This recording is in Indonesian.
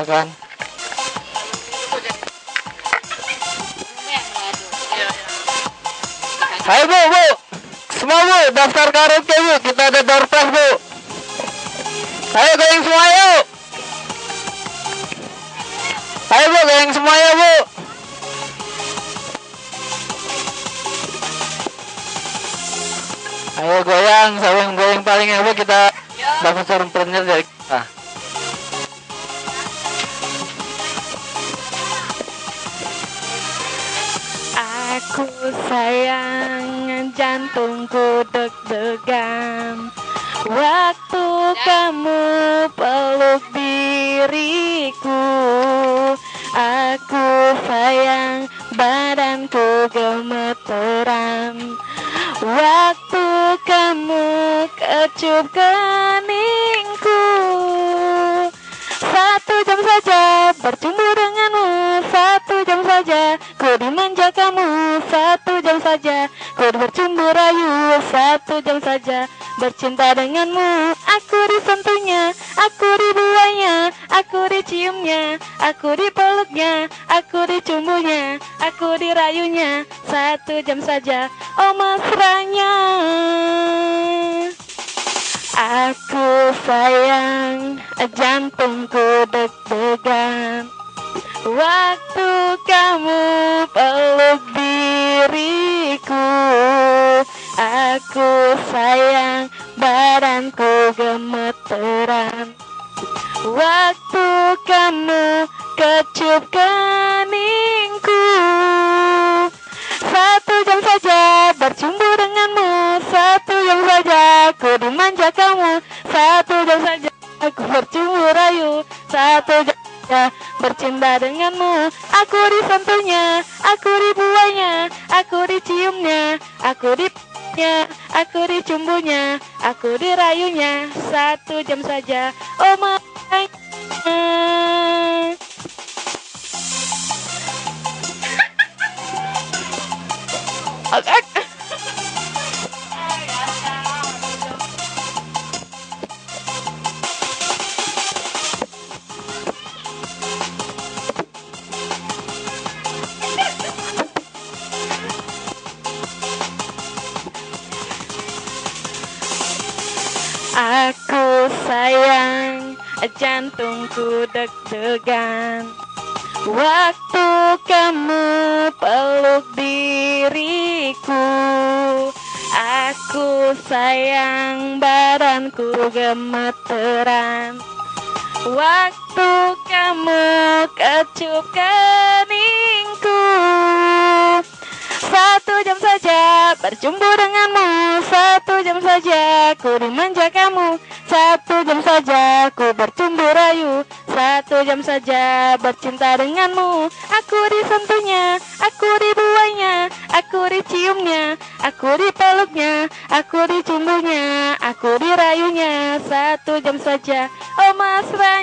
kan. Ayo bu, semua bu, daftar karaoke bu, kita ada door prize bu. Ayo goyang semua yuk. Ayo bu, goyang semua ya bu. Ayo goyang, siapa yang goyang paling hebat kita dapat seorang premier dari kita. Aku sayang, jantungku deg-degan waktu kamu peluk diriku. Aku sayang, badanku gemeteran waktu kamu kecup keningku. 1 jam saja bercumbu denganmu, 1 jam saja ku dimanja kamu, 1 jam saja ku bercumbu rayu, 1 jam saja bercinta denganmu. Aku disentuhnya, aku dibuainya, aku diciumnya, aku dipeluknya, aku dicumbunya, aku dirayunya, 1 jam saja oh mesranya. Aku sayang, jantungku deg-degan waktu kamu peluk diriku. Aku sayang, badanku gemeteran waktu kamu kecup keningku. 1 jam saja bercumbu denganmu, 1 jam saja ku dimanja kamu, 1 jam saja aku bercumbu rayu, 1 jam saja bercinta denganmu. Aku disentuhnya, aku dibuainya, aku diciumnya, aku dipeluknya, aku dicumbunya, aku dirayunya, 1 jam saja oh my. Oke. Aku sayang, jantungku deg-degan waktu kamu peluk diriku. Aku sayang, badanku gemeteran waktu kamu kecup keningku. 1 jam saja bercumbu denganmu, 1 jam saja ku dimanja kamu, 1 jam saja ku bercumbu rayu, 1 jam saja bercinta denganmu. Aku disentuhnya, aku dibuainya, aku diciumnya, aku dipeluknya, aku dicumbunya, aku dirayunya, 1 jam saja oh mesra.